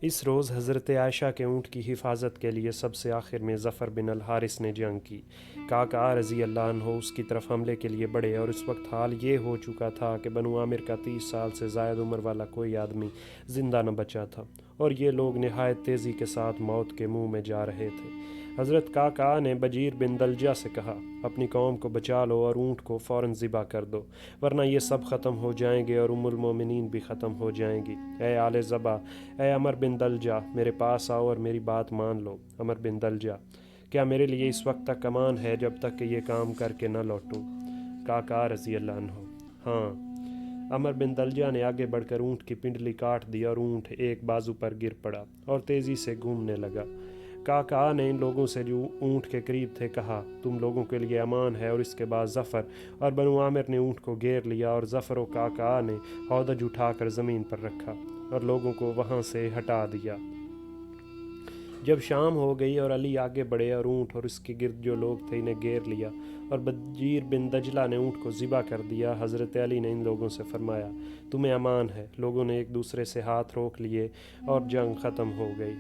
اس روز حضرت عائشہ کے اونٹ کی حفاظت کے لیے سب سے آخر میں ظفر بن الحارث نے جنگ کی۔ قعقاع رضی اللہ عنہ اس کی طرف حملے کے لیے بڑھے، اور اس وقت حال یہ ہو چکا تھا کہ بنو عامر کا 30 سال سے زائد عمر والا کوئی آدمی زندہ نہ بچا تھا، اور یہ لوگ نہایت تیزی کے ساتھ موت کے منہ میں جا رہے تھے۔ حضرت قعقاع نے بجیر بن دلجہ سے کہا، اپنی قوم کو بچا لو اور اونٹ کو فوراً ذبح کر دو، ورنہ یہ سب ختم ہو جائیں گے اور ام المومنین بھی ختم ہو جائیں گی۔ اے آل ذبح، اے عمر بن دلجہ، میرے پاس آؤ اور میری بات مان لو۔ عمر بن دلجہ: کیا میرے لیے اس وقت تک امان ہے جب تک کہ یہ کام کر کے نہ لوٹوں؟ قعقاع رضی اللہ عنہ: ہاں۔ عمر بن دلجہ نے آگے بڑھ کر اونٹ کی پنڈلی کاٹ دی اور اونٹ ایک بازو پر گر پڑا اور تیزی سے گھومنے لگا۔ قعقاع نے ان لوگوں سے جو اونٹ کے قریب تھے کہا، تم لوگوں کے لیے امان ہے، اور اس کے بعد ظفر اور بنو عامر نے اونٹ کو گھیر لیا، اور ظفر و قعقاع نے ہودج اٹھا کر زمین پر رکھا اور لوگوں کو وہاں سے ہٹا دیا۔ جب شام ہو گئی اور علی آگے بڑھے اور اونٹ اور اس کے گرد جو لوگ تھے انہیں گھیر لیا اور بجیر بن دجلہ نے اونٹ کو ذبح کر دیا، حضرت علی نے ان لوگوں سے فرمایا، تمہیں امان ہے۔ لوگوں نے ایک دوسرے سے ہاتھ روک لیے اور جنگ ختم ہو گئی۔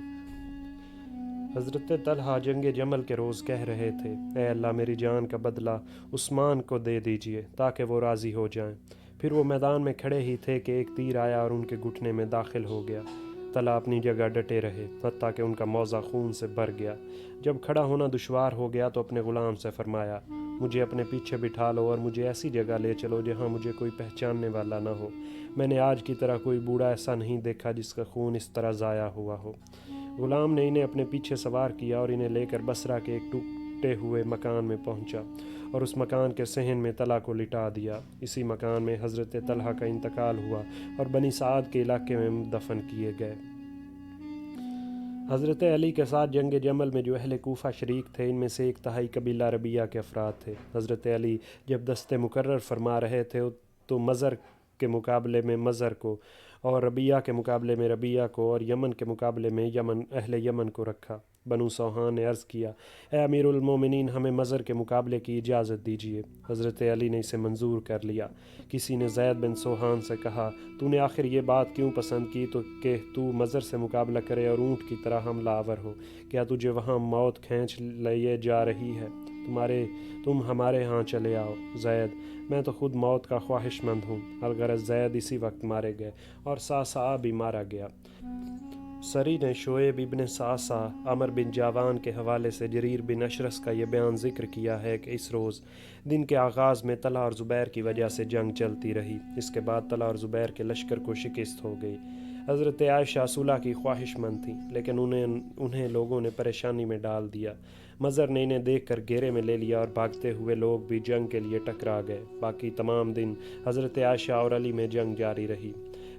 حضرت طلحہ جنگ جمل کے روز کہہ رہے تھے، اے اللہ، میری جان کا بدلہ عثمان کو دے دیجئے تاکہ وہ راضی ہو جائیں۔ پھر وہ میدان میں کھڑے ہی تھے کہ ایک تیر آیا اور ان کے گھٹنے میں داخل ہو گیا۔ طلحہ اپنی جگہ ڈٹے رہے حتیٰ کہ ان کا موزہ خون سے بھر گیا۔ جب کھڑا ہونا دشوار ہو گیا تو اپنے غلام سے فرمایا، مجھے اپنے پیچھے بٹھا لو اور مجھے ایسی جگہ لے چلو جہاں مجھے کوئی پہچاننے والا نہ ہو۔ میں نے آج کی طرح کوئی بوڑھا ایسا نہیں دیکھا جس کا خون اس طرح ضائع ہوا ہو۔ غلام نے انہیں اپنے پیچھے سوار کیا اور انہیں لے کر بصرہ کے ایک ٹوٹے ہوئے مکان میں پہنچا اور اس مکان کے صحن میں طلحہ کو لٹا دیا۔ اسی مکان میں حضرت طلحہ کا انتقال ہوا اور بنی سعد کے علاقے میں دفن کیے گئے۔ حضرت علی کے ساتھ جنگ جمل میں جو اہل کوفہ شریک تھے ان میں سے 1/3 قبیلہ ربیہ کے افراد تھے۔ حضرت علی جب دستے مقرر فرما رہے تھے تو مضر کے مقابلے میں مضر کو، اور ربیہ کے مقابلے میں ربیہ کو، اور یمن کے مقابلے میں اہل یمن کو رکھا۔ بنو سوہان نے عرض کیا، اے امیر المومنین، ہمیں مضر کے مقابلے کی اجازت دیجیے۔ حضرت علی نے اسے منظور کر لیا۔ کسی نے زید بن سوہان سے کہا، تو نے آخر یہ بات کیوں پسند کی کہ تو مضر سے مقابلہ کرے اور اونٹ کی طرح حملہ آور ہو؟ کیا تجھے وہاں موت کھینچ لیے جا رہی ہے؟ تم ہمارے ہاں چلے آؤ۔ زید: میں تو خود موت کا خواہش مند ہوں۔ الغرض زید اسی وقت مارے گئے اور صعصع بھی مارا گیا۔ سری نے شعیب ابن صعصع عمر بن جاوان کے حوالے سے جریر بن اشرس کا یہ بیان ذکر کیا ہے کہ اس روز دن کے آغاز میں طلحہ اور زبیر کی وجہ سے جنگ چلتی رہی۔ اس کے بعد طلحہ اور زبیر کے لشکر کو شکست ہو گئی۔ حضرت عائشہ صلح کی خواہش مند تھیں، لیکن انہیں لوگوں نے پریشانی میں ڈال دیا۔ مضر نے انہیں دیکھ کر گھیرے میں لے لیا اور بھاگتے ہوئے لوگ بھی جنگ کے لیے ٹکرا گئے۔ باقی تمام دن حضرت عائشہ اور علی میں جنگ جاری رہی۔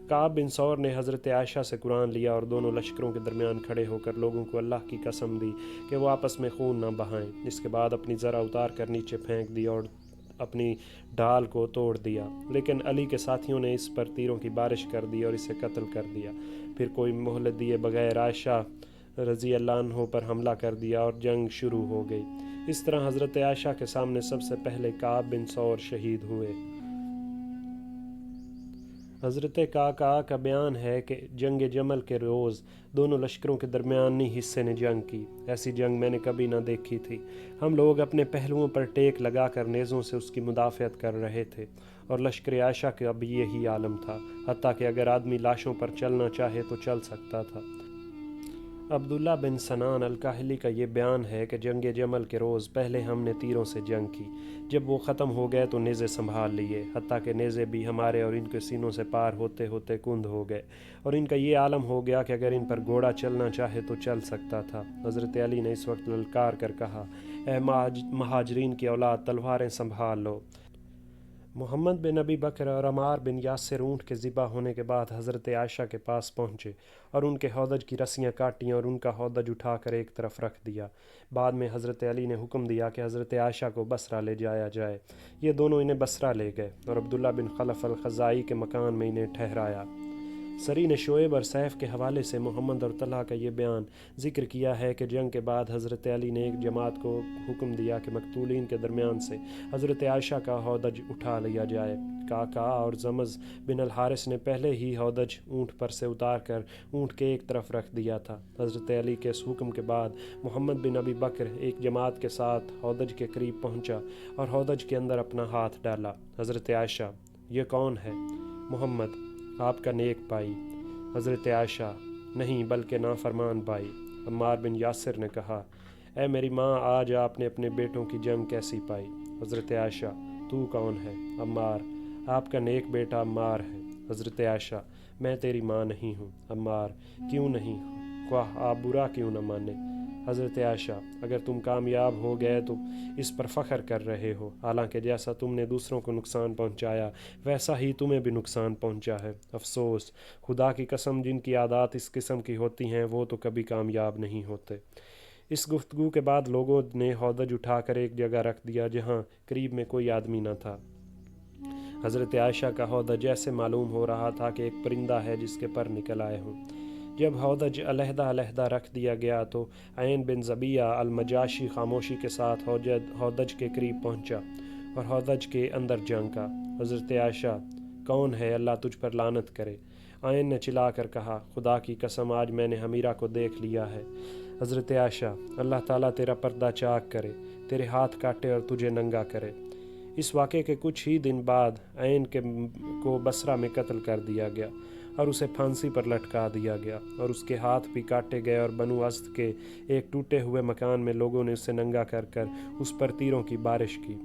کعب بن ثور نے حضرت عائشہ سے قرآن لیا اور دونوں لشکروں کے درمیان کھڑے ہو کر لوگوں کو اللہ کی قسم دی کہ وہ آپس میں خون نہ بہائیں۔ اس کے بعد اپنی ذرہ اتار کر نیچے پھینک دی اور اپنی ڈھال کو توڑ دیا، لیکن علی کے ساتھیوں نے اس پر تیروں کی بارش کر دی اور اسے قتل کر دیا۔ پھر کوئی مہلت دیے بغیر عائشہ رضی اللہ عنہ پر حملہ کر دیا اور جنگ شروع ہو گئی۔ اس طرح حضرت عائشہ کے سامنے سب سے پہلے کعب بن ثور شہید ہوئے۔ حضرت قعقاع کا بیان ہے کہ جنگ جمل کے روز دونوں لشکروں کے درمیانی حصے نے جنگ کی۔ ایسی جنگ میں نے کبھی نہ دیکھی تھی۔ ہم لوگ اپنے پہلوؤں پر ٹیک لگا کر نیزوں سے اس کی مدافعت کر رہے تھے، اور لشکر عائشہ کا بھی یہی عالم تھا، حتیٰ کہ اگر آدمی لاشوں پر چلنا چاہے تو چل سکتا تھا۔ عبداللہ بن سنان الکاہلی کا یہ بیان ہے کہ جنگ جمل کے روز پہلے ہم نے تیروں سے جنگ کی، جب وہ ختم ہو گئے تو نیزے سنبھال لیے، حتیٰ کہ نیزے بھی ہمارے اور ان کے سینوں سے پار ہوتے ہوتے کند ہو گئے، اور ان کا یہ عالم ہو گیا کہ اگر ان پر گھوڑا چلنا چاہے تو چل سکتا تھا۔ حضرت علی نے اس وقت للکار کر کہا، اے مہاجرین کی اولاد، تلواریں سنبھال لو۔ محمد بن ابی بکر اور عمار بن یاسر اونٹ کے ذبح ہونے کے بعد حضرت عائشہ کے پاس پہنچے اور ان کے ہودج کی رسیاں کاٹیں اور ان کا ہودج اٹھا کر ایک طرف رکھ دیا۔ بعد میں حضرت علی نے حکم دیا کہ حضرت عائشہ کو بصرہ لے جایا جائے۔ یہ دونوں انہیں بصرہ لے گئے اور عبداللہ بن خلف الخزاعی کے مکان میں انہیں ٹھہرایا۔ سری نے شعیب اور سیف کے حوالے سے محمد اور طلحہ کا یہ بیان ذکر کیا ہے کہ جنگ کے بعد حضرت علی نے ایک جماعت کو حکم دیا کہ مقتولین کے درمیان سے حضرت عائشہ کا ہودج اٹھا لیا جائے۔ کاکا اور زمز بن الحارث نے پہلے ہی ہودج اونٹ پر سے اتار کر اونٹ کے ایک طرف رکھ دیا تھا۔ حضرت علی کے اس حکم کے بعد محمد بن ابی بکر ایک جماعت کے ساتھ ہودج کے قریب پہنچا اور ہودج کے اندر اپنا ہاتھ ڈالا۔ حضرت عائشہ: یہ کون ہے؟ محمد: آپ کا نیک بھائی۔ حضرت عائشہ: نہیں بلکہ نافرمان بھائی۔ عمار بن یاسر نے کہا: اے میری ماں، آج آپ نے اپنے بیٹوں کی جنگ کیسی پائی؟ حضرت عائشہ: تو کون ہے؟ عمار: آپ کا نیک بیٹا عمار ہے۔ حضرت عائشہ: میں تیری ماں نہیں ہوں۔ عمار: کیوں نہیں؟ خواہ آپ برا کیوں نہ مانیں۔ حضرت عائشہ: اگر تم کامیاب ہو گئے تو اس پر فخر کر رہے ہو، حالانکہ جیسا تم نے دوسروں کو نقصان پہنچایا ویسا ہی تمہیں بھی نقصان پہنچا ہے۔ افسوس، خدا کی قسم، جن کی عادات اس قسم کی ہوتی ہیں وہ تو کبھی کامیاب نہیں ہوتے۔ اس گفتگو کے بعد لوگوں نے ہودج اٹھا کر ایک جگہ رکھ دیا جہاں قریب میں کوئی آدمی نہ تھا۔ حضرت عائشہ کا ہودج ایسے معلوم ہو رہا تھا کہ ایک پرندہ ہے جس کے پر نکل آئے ہوں۔ جب ہودج علیحدہ علیحدہ رکھ دیا گیا تو عین بن زبیہ المجاشی خاموشی کے ساتھ ہودج کے قریب پہنچا اور ہودج کے اندر جھانکا۔ حضرت عائشہ: کون ہے؟ اللہ تجھ پر لعنت کرے۔ عین نے چلا کر کہا: خدا کی قسم، آج میں نے حمیرہ کو دیکھ لیا ہے۔ حضرت عائشہ: اللہ تعالیٰ تیرا پردہ چاک کرے، تیرے ہاتھ کاٹے اور تجھے ننگا کرے۔ اس واقعے کے کچھ ہی دن بعد عین کو بصرہ میں قتل کر دیا گیا اور اسے پھانسی پر لٹکا دیا گیا اور اس کے ہاتھ بھی کاٹے گئے، اور بنو اسد کے ایک ٹوٹے ہوئے مکان میں لوگوں نے اسے ننگا کر کر اس پر تیروں کی بارش کی۔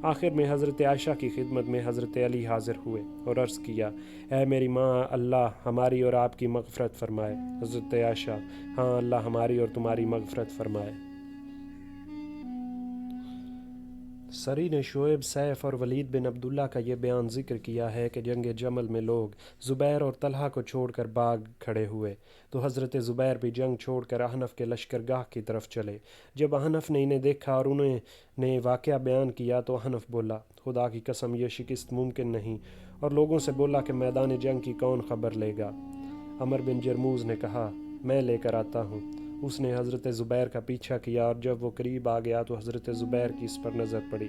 آخر میں حضرت عائشہ کی خدمت میں حضرت علی حاضر ہوئے اور عرض کیا: اے میری ماں، اللہ ہماری اور آپ کی مغفرت فرمائے۔ حضرت عائشہ: ہاں، اللہ ہماری اور تمہاری مغفرت فرمائے۔ سری نے شعیب، سیف اور ولید بن عبداللہ کا یہ بیان ذکر کیا ہے کہ جنگ جمل میں لوگ زبیر اور طلحہ کو چھوڑ کر بھاگ کھڑے ہوئے تو حضرت زبیر بھی جنگ چھوڑ کر احنف کے لشکرگاہ کی طرف چلے۔ جب احنف نے انہیں دیکھا اور انہوں نے واقعہ بیان کیا تو احنف بولا: خدا کی قسم، یہ شکست ممکن نہیں، اور لوگوں سے بولا کہ میدان جنگ کی کون خبر لے گا؟ عمر بن جرموز نے کہا: میں لے کر آتا ہوں۔ اس نے حضرت زبیر کا پیچھا کیا اور جب وہ قریب آ گیا تو حضرت زبیر کی اس پر نظر پڑی۔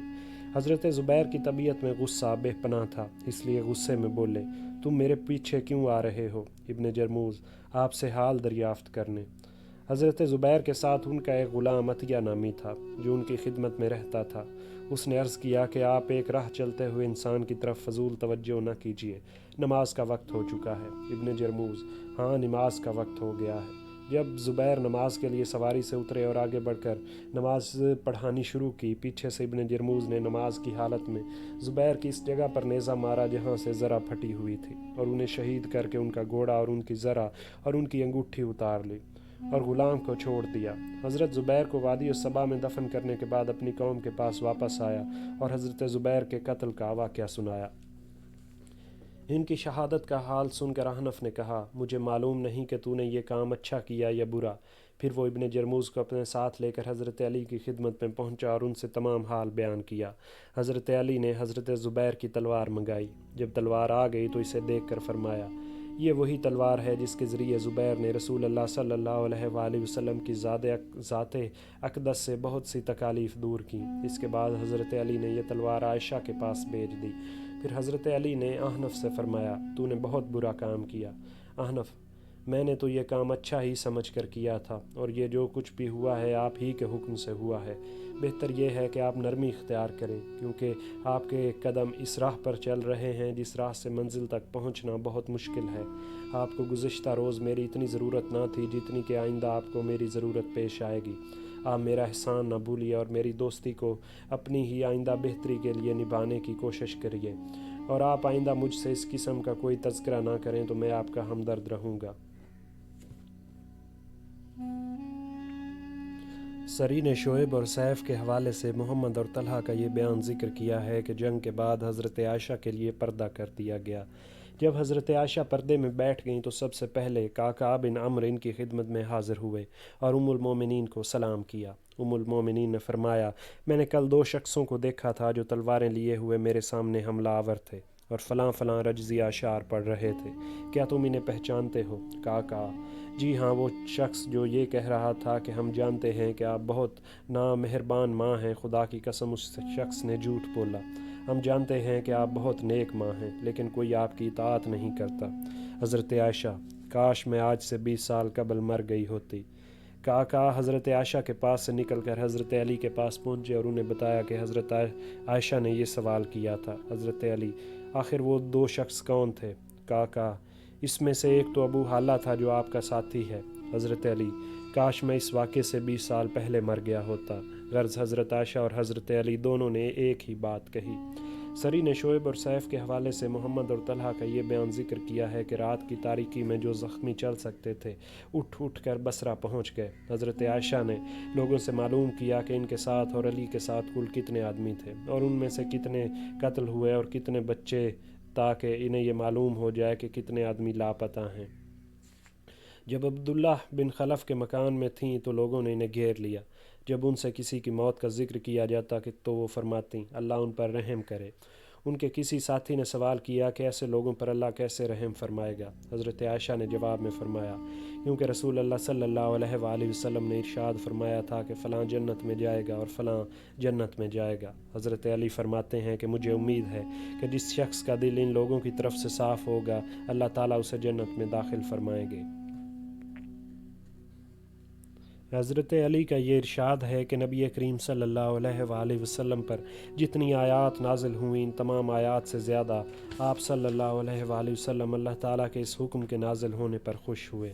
حضرت زبیر کی طبیعت میں غصہ بے پناہ تھا، اس لیے غصے میں بولے: تم میرے پیچھے کیوں آ رہے ہو؟ ابن جرموز: آپ سے حال دریافت کرنے۔ حضرت زبیر کے ساتھ ان کا ایک غلام عطیہ نامی تھا جو ان کی خدمت میں رہتا تھا۔ اس نے عرض کیا کہ آپ ایک راہ چلتے ہوئے انسان کی طرف فضول توجہ نہ کیجیے، نماز کا وقت ہو چکا ہے۔ ابن جرموز: ہاں، نماز کا وقت ہو گیا ہے۔ جب زبیر نماز کے لیے سواری سے اترے اور آگے بڑھ کر نماز پڑھانی شروع کی، پیچھے سے ابن جرموز نے نماز کی حالت میں زبیر کی اس جگہ پر نیزہ مارا جہاں سے زرہ پھٹی ہوئی تھی، اور انہیں شہید کر کے ان کا گھوڑا اور ان کی زرہ اور ان کی انگوٹھی اتار لی اور غلام کو چھوڑ دیا۔ حضرت زبیر کو وادی الصبا میں دفن کرنے کے بعد اپنی قوم کے پاس واپس آیا اور حضرت زبیر کے قتل کا واقعہ سنایا۔ ان کی شہادت کا حال سن کر احنف نے کہا: مجھے معلوم نہیں کہ تو نے یہ کام اچھا کیا یا برا۔ پھر وہ ابن جرموز کو اپنے ساتھ لے کر حضرت علی کی خدمت میں پہنچا اور ان سے تمام حال بیان کیا۔ حضرت علی نے حضرت زبیر کی تلوار منگائی۔ جب تلوار آ گئی تو اسے دیکھ کر فرمایا: یہ وہی تلوار ہے جس کے ذریعے زبیر نے رسول اللہ صلی اللہ علیہ وآلہ وسلم کی ذات اقدس سے بہت سی تکالیف دور کیں۔ اس کے بعد حضرت علی نے یہ تلوار عائشہ کے پاس بھیج دی۔ پھر حضرت علی نے احنف سے فرمایا: تو نے بہت برا کام کیا۔ احنف: میں نے تو یہ کام اچھا ہی سمجھ کر کیا تھا، اور یہ جو کچھ بھی ہوا ہے آپ ہی کے حکم سے ہوا ہے۔ بہتر یہ ہے کہ آپ نرمی اختیار کریں، کیونکہ آپ کے قدم اس راہ پر چل رہے ہیں جس راہ سے منزل تک پہنچنا بہت مشکل ہے۔ آپ کو گزشتہ روز میری اتنی ضرورت نہ تھی جتنی کہ آئندہ آپ کو میری ضرورت پیش آئے گی۔ آپ میرا احسان نہ بھولیے اور میری دوستی کو اپنی ہی آئندہ بہتری کے لیے نبھانے کی کوشش کریے، اور آپ آئندہ مجھ سے اس قسم کا کوئی تذکرہ نہ کریں تو میں آپ کا ہمدرد رہوں گا۔ سری نے شعیب اور سیف کے حوالے سے محمد اور طلحہ کا یہ بیان ذکر کیا ہے کہ جنگ کے بعد حضرت عائشہ کے لیے پردہ کر دیا گیا۔ جب حضرت عائشہ پردے میں بیٹھ گئیں تو سب سے پہلے کعکع بن عمرو ان کی خدمت میں حاضر ہوئے اور ام المومنین کو سلام کیا۔ ام المومنین نے فرمایا: میں نے کل 2 شخصوں کو دیکھا تھا جو تلواریں لیے ہوئے میرے سامنے حملہ آور تھے۔ اور فلاں فلاں رجزی اشعار پڑھ رہے تھے۔ کیا تم انہیں پہچانتے ہو؟ کہا جی ہاں، وہ شخص جو یہ کہہ رہا تھا کہ ہم جانتے ہیں کہ آپ بہت نامہربان ماں ہیں۔ خدا کی قسم اس شخص نے جھوٹ بولا۔ ہم جانتے ہیں کہ آپ بہت نیک ماں ہیں، لیکن کوئی آپ کی اطاعت نہیں کرتا۔ حضرت عائشہ: کاش میں آج سے 20 سال قبل مر گئی ہوتی۔ کہا حضرت عائشہ کے پاس سے نکل کر حضرت علی کے پاس پہنچے اور انہیں بتایا کہ حضرت عائشہ نے یہ سوال کیا تھا۔ حضرت علی: آخر وہ 2 شخص کون تھے؟ کہا اس میں سے ایک تو ابو حالہ تھا جو آپ کا ساتھی ہے۔ حضرت علی: کاش میں اس واقعے سے 20 سال پہلے مر گیا ہوتا۔ غرض حضرت عائشہ اور حضرت علی دونوں نے ایک ہی بات کہی۔ سری نے شعیب اور سیف کے حوالے سے محمد اور طلحہ کا یہ بیان ذکر کیا ہے کہ رات کی تاریکی میں جو زخمی چل سکتے تھے اٹھ کر بصرہ پہنچ گئے۔ حضرت عائشہ نے لوگوں سے معلوم کیا کہ ان کے ساتھ اور علی کے ساتھ کل کتنے آدمی تھے اور ان میں سے کتنے قتل ہوئے اور کتنے بچے، تاکہ انہیں یہ معلوم ہو جائے کہ کتنے آدمی لاپتہ ہیں۔ جب عبداللہ بن خلف کے مکان میں تھیں تو لوگوں نے انہیں گھیر لیا۔ جب ان سے کسی کی موت کا ذکر کیا جاتا تو وہ فرماتیں اللہ ان پر رحم کرے۔ ان کے کسی ساتھی نے سوال کیا کہ ایسے لوگوں پر اللہ کیسے رحم فرمائے گا؟ حضرت عائشہ نے جواب میں فرمایا کیونکہ رسول اللہ صلی اللہ علیہ وآلہ وسلم نے ارشاد فرمایا تھا کہ فلاں جنت میں جائے گا اور فلاں جنت میں جائے گا۔ حضرت علی فرماتے ہیں کہ مجھے امید ہے کہ جس شخص کا دل ان لوگوں کی طرف سے صاف ہوگا اللہ تعالیٰ اسے جنت میں داخل فرمائیں گے۔ حضرت علی کا یہ ارشاد ہے کہ نبی کریم صلی اللہ علیہ وآلہ وسلم پر جتنی آیات نازل ہوئیں ان تمام آیات سے زیادہ آپ صلی اللہ علیہ وآلہ وسلم اللہ تعالیٰ کے اس حکم کے نازل ہونے پر خوش ہوئے،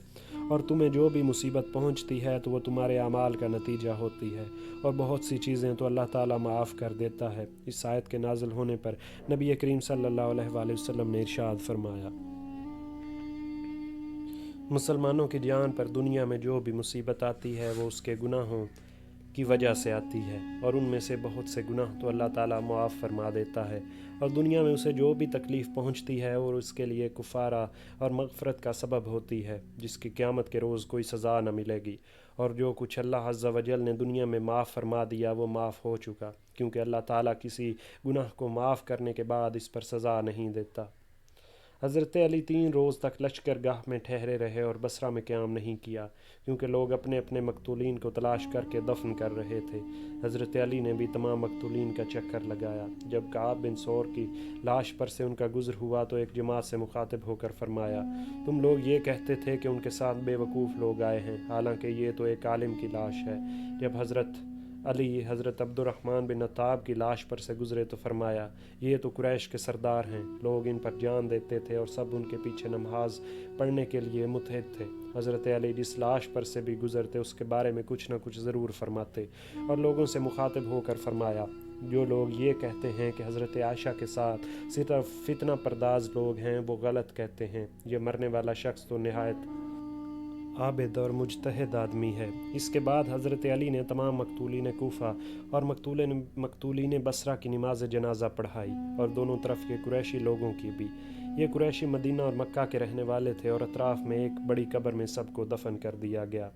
اور تمہیں جو بھی مصیبت پہنچتی ہے تو وہ تمہارے اعمال کا نتیجہ ہوتی ہے، اور بہت سی چیزیں تو اللہ تعالیٰ معاف کر دیتا ہے۔ اس آیت کے نازل ہونے پر نبی کریم صلی اللہ علیہ وآلہ وسلم نے ارشاد فرمایا مسلمانوں کی جان پر دنیا میں جو بھی مصیبت آتی ہے وہ اس کے گناہوں کی وجہ سے آتی ہے، اور ان میں سے بہت سے گناہ تو اللہ تعالیٰ معاف فرما دیتا ہے، اور دنیا میں اسے جو بھی تکلیف پہنچتی ہے اور اس کے لیے کفارہ اور مغفرت کا سبب ہوتی ہے، جس کی قیامت کے روز کوئی سزا نہ ملے گی، اور جو کچھ اللہ عز و جل نے دنیا میں معاف فرما دیا وہ معاف ہو چکا، کیونکہ اللہ تعالیٰ کسی گناہ کو معاف کرنے کے بعد اس پر سزا نہیں دیتا۔ حضرت علی 3 روز تک لشکر گاہ میں ٹھہرے رہے اور بصرہ میں قیام نہیں کیا، کیونکہ لوگ اپنے اپنے مقتولین کو تلاش کر کے دفن کر رہے تھے۔ حضرت علی نے بھی تمام مقتولین کا چکر لگایا۔ جب کعب بن ثور کی لاش پر سے ان کا گزر ہوا تو ایک جماعت سے مخاطب ہو کر فرمایا تم لوگ یہ کہتے تھے کہ ان کے ساتھ بے وقوف لوگ آئے ہیں، حالانکہ یہ تو ایک عالم کی لاش ہے۔ جب حضرت علی حضرت عبد الرحمن بن عطاب کی لاش پر سے گزرے تو فرمایا یہ تو قریش کے سردار ہیں، لوگ ان پر جان دیتے تھے اور سب ان کے پیچھے نماز پڑھنے کے لیے متحد تھے۔ حضرت علی جس لاش پر سے بھی گزرتے اس کے بارے میں کچھ نہ کچھ ضرور فرماتے، اور لوگوں سے مخاطب ہو کر فرمایا جو لوگ یہ کہتے ہیں کہ حضرت عائشہ کے ساتھ صرف فتنہ پرداز لوگ ہیں وہ غلط کہتے ہیں، یہ مرنے والا شخص تو نہایت عابد اور مجتہد آدمی ہے۔ اس کے بعد حضرت علی نے تمام مقتولین کوفہ اور مقتولین بصرہ کی نماز جنازہ پڑھائی، اور دونوں طرف کے قریشی لوگوں کی بھی۔ یہ قریشی مدینہ اور مکہ کے رہنے والے تھے، اور اطراف میں ایک بڑی قبر میں سب کو دفن کر دیا گیا۔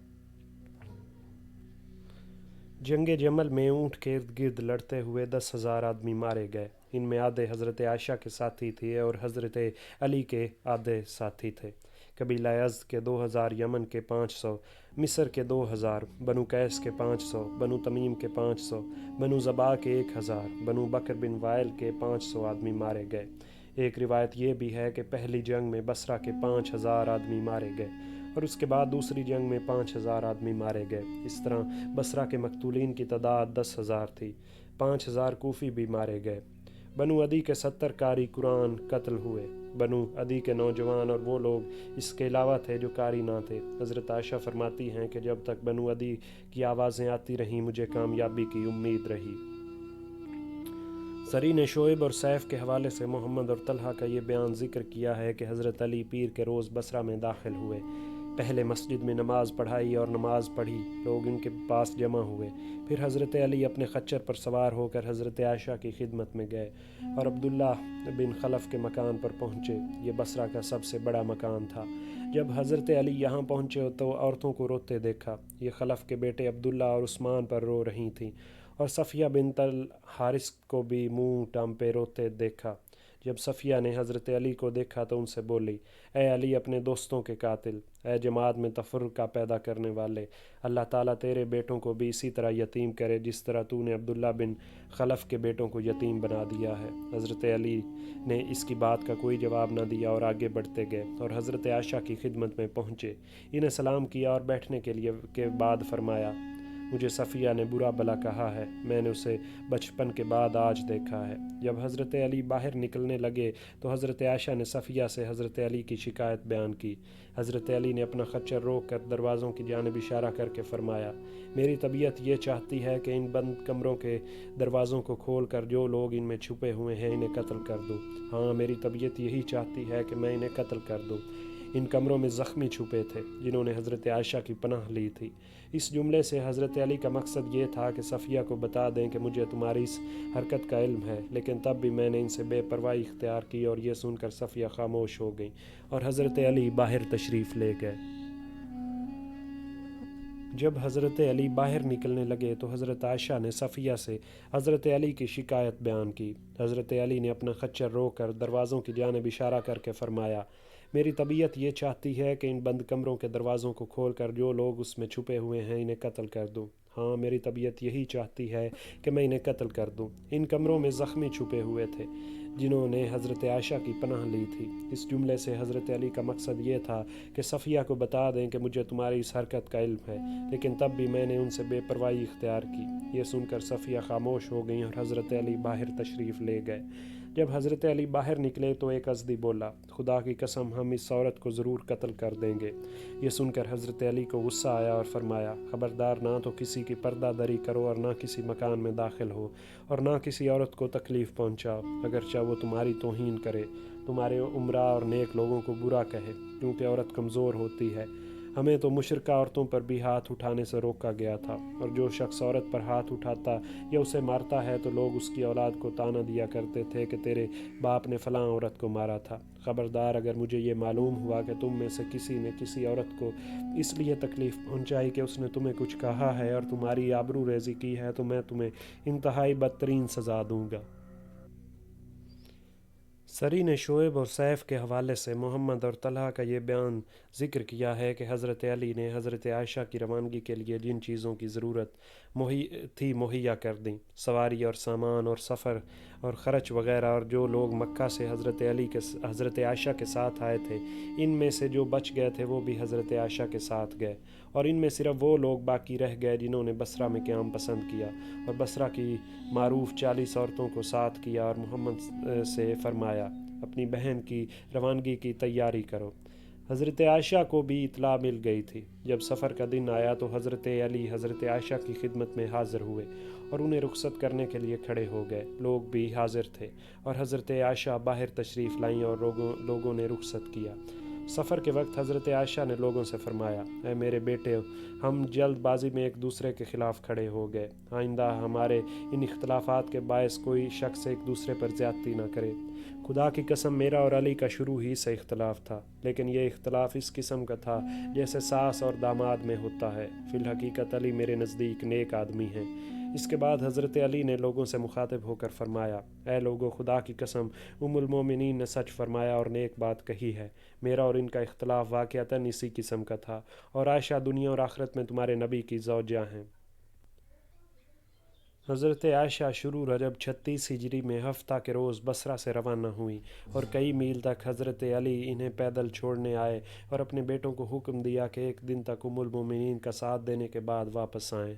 جنگ جمل میں اونٹ کے ارد گرد لڑتے ہوئے 10,000 آدمی مارے گئے۔ ان میں آدھے حضرت عائشہ کے ساتھی تھے اور حضرت علی کے آدھے ساتھی تھے۔ قبیلہ ازد کے 2,000، یمن کے 500، مصر کے 2,000، بنو قیس کے 500، بنو تمیم کے 500، بنو ضباء کے 1,000، بنو بکر بن وائل کے 500 آدمی مارے گئے۔ ایک روایت یہ بھی ہے کہ پہلی جنگ میں بصرہ کے 5,000 آدمی مارے گئے، اور اس کے بعد دوسری جنگ میں 5,000 آدمی مارے گئے۔ اس طرح بصرہ کے مقتولین کی تعداد 10,000 تھی۔ 5,000 کوفی بھی مارے گئے۔ بنو عدی کے 70 قاری قرآن قتل ہوئے۔ بنو عدی کے نوجوان اور وہ لوگ اس کے علاوہ تھے جو قاری نہ تھے۔ حضرت عائشہ فرماتی ہیں کہ جب تک بنو عدی کی آوازیں آتی رہیں مجھے کامیابی کی امید رہی۔ سری نے شعیب اور سیف کے حوالے سے محمد اور طلحہ کا یہ بیان ذکر کیا ہے کہ حضرت علی پیر کے روز بصرہ میں داخل ہوئے، پہلے مسجد میں نماز پڑھائی اور نماز پڑھی، لوگ ان کے پاس جمع ہوئے، پھر حضرت علی اپنے خچر پر سوار ہو کر حضرت عائشہ کی خدمت میں گئے اور عبداللہ بن خلف کے مکان پر پہنچے۔ یہ بصرہ کا سب سے بڑا مکان تھا۔ جب حضرت علی یہاں پہنچے تو عورتوں کو روتے دیکھا۔ یہ خلف کے بیٹے عبداللہ اور عثمان پر رو رہی تھیں، اور صفیہ بنت الحارث کو بھی منہ ٹانپے روتے دیکھا۔ جب صفیہ نے حضرت علی کو دیکھا تو ان سے بولی، اے علی اپنے دوستوں کے قاتل، اے جماعت میں تفرقہ پیدا کرنے والے، اللہ تعالیٰ تیرے بیٹوں کو بھی اسی طرح یتیم کرے جس طرح تو نے عبداللہ بن خلف کے بیٹوں کو یتیم بنا دیا ہے۔ حضرت علی نے اس کی بات کا کوئی جواب نہ دیا اور آگے بڑھتے گئے اور حضرت عائشہ کی خدمت میں پہنچے۔ انہیں سلام کیا اور بیٹھنے کے بعد فرمایا، مجھے صفیہ نے برا بھلا کہا ہے، میں نے اسے بچپن کے بعد آج دیکھا ہے۔ جب حضرت علی باہر نکلنے لگے تو حضرت عائشہ نے صفیہ سے حضرت علی کی شکایت بیان کی۔ حضرت علی نے اپنا خچر روک کر دروازوں کی جانب اشارہ کر کے فرمایا، میری طبیعت یہ چاہتی ہے کہ ان بند کمروں کے دروازوں کو کھول کر جو لوگ ان میں چھپے ہوئے ہیں انہیں قتل کر دوں۔ ہاں، میری طبیعت یہی چاہتی ہے کہ میں انہیں قتل کر دوں۔ ان کمروں میں زخمی چھپے تھے جنہوں نے حضرت عائشہ کی پناہ لی تھی۔ اس جملے سے حضرت علی کا مقصد یہ تھا کہ صفیہ کو بتا دیں کہ مجھے تمہاری اس حرکت کا علم ہے، لیکن تب بھی میں نے ان سے بے پرواہی اختیار کی، اور یہ سن کر صفیہ خاموش ہو گئیں اور حضرت علی باہر تشریف لے گئے۔ جب حضرت علی باہر نکلنے لگے تو حضرت عائشہ نے صفیہ سے حضرت علی کی شکایت بیان کی۔ حضرت علی نے اپنا خچر روک کر دروازوں کی جانب اشارہ کر کے فرمایا، میری طبیعت یہ چاہتی ہے کہ ان بند کمروں کے دروازوں کو کھول کر جو لوگ اس میں چھپے ہوئے ہیں انہیں قتل کر دوں۔ ہاں، میری طبیعت یہی چاہتی ہے کہ میں انہیں قتل کر دوں۔ ان کمروں میں زخمی چھپے ہوئے تھے جنہوں نے حضرت عائشہ کی پناہ لی تھی۔ اس جملے سے حضرت علی کا مقصد یہ تھا کہ صفیہ کو بتا دیں کہ مجھے تمہاری اس حرکت کا علم ہے، لیکن تب بھی میں نے ان سے بے پرواہی اختیار کی۔ یہ سن کر صفیہ خاموش ہو گئیں اور حضرت علی باہر تشریف لے گئے۔ جب حضرت علی باہر نکلے تو ایک ازدی بولا، خدا کی قسم ہم اس عورت کو ضرور قتل کر دیں گے۔ یہ سن کر حضرت علی کو غصہ آیا اور فرمایا، خبردار، نہ تو کسی کی پردہ دری کرو اور نہ کسی مکان میں داخل ہو اور نہ کسی عورت کو تکلیف پہنچاؤ، اگرچہ وہ تمہاری توہین کرے، تمہارے امراء اور نیک لوگوں کو برا کہے، کیونکہ عورت کمزور ہوتی ہے۔ ہمیں تو مشرکہ عورتوں پر بھی ہاتھ اٹھانے سے روکا گیا تھا، اور جو شخص عورت پر ہاتھ اٹھاتا یا اسے مارتا ہے تو لوگ اس کی اولاد کو طعنہ دیا کرتے تھے کہ تیرے باپ نے فلاں عورت کو مارا تھا۔ خبردار، اگر مجھے یہ معلوم ہوا کہ تم میں سے کسی نے کسی عورت کو اس لیے تکلیف پہنچائی کہ اس نے تمہیں کچھ کہا ہے اور تمہاری آبرو ریزی کی ہے تو میں تمہیں انتہائی بدترین سزا دوں گا۔ سری نے شعیب اور سیف کے حوالے سے محمد اور طلحہ کا یہ بیان ذکر کیا ہے کہ حضرت علی نے حضرت عائشہ کی روانگی کے لیے جن چیزوں کی ضرورت تھی مہیا کر دیں، سواری اور سامان اور سفر اور خرچ وغیرہ، اور جو لوگ مکہ سے حضرت عائشہ کے ساتھ آئے تھے ان میں سے جو بچ گئے تھے وہ بھی حضرت عائشہ کے ساتھ گئے، اور ان میں صرف وہ لوگ باقی رہ گئے جنہوں نے بصرہ میں قیام پسند کیا اور بصرہ کی معروف 40 عورتوں کو ساتھ کیا اور محمد سے فرمایا، اپنی بہن کی روانگی کی تیاری کرو۔ حضرت عائشہ کو بھی اطلاع مل گئی تھی۔ جب سفر کا دن آیا تو حضرت علی حضرت عائشہ کی خدمت میں حاضر ہوئے اور انہیں رخصت کرنے کے لیے کھڑے ہو گئے۔ لوگ بھی حاضر تھے اور حضرت عائشہ باہر تشریف لائیں اور لوگوں نے رخصت کیا۔ سفر کے وقت حضرت عائشہ نے لوگوں سے فرمایا، اے میرے بیٹے، ہم جلد بازی میں ایک دوسرے کے خلاف کھڑے ہو گئے، آئندہ ہمارے ان اختلافات کے باعث کوئی شخص ایک دوسرے پر زیادتی نہ کرے۔ خدا کی قسم میرا اور علی کا شروع ہی سے اختلاف تھا، لیکن یہ اختلاف اس قسم کا تھا جیسے ساس اور داماد میں ہوتا ہے۔ فی الحقیقت علی میرے نزدیک نیک آدمی ہیں۔ اس کے بعد حضرت علی نے لوگوں سے مخاطب ہو کر فرمایا، اے لوگو، خدا کی قسم ام المومنین نے سچ فرمایا اور نیک بات کہی ہے۔ میرا اور ان کا اختلاف واقعتاً اسی قسم کا تھا، اور عائشہ دنیا اور آخرت میں تمہارے نبی کی زوجہ ہیں۔ حضرت عائشہ شروع رجب 36 ہجری میں ہفتہ کے روز بصرہ سے روانہ ہوئیں اور کئی میل تک حضرت علی انہیں پیدل چھوڑنے آئے اور اپنے بیٹوں کو حکم دیا کہ ایک دن تک ام المومنین کا ساتھ دینے کے بعد واپس آئیں۔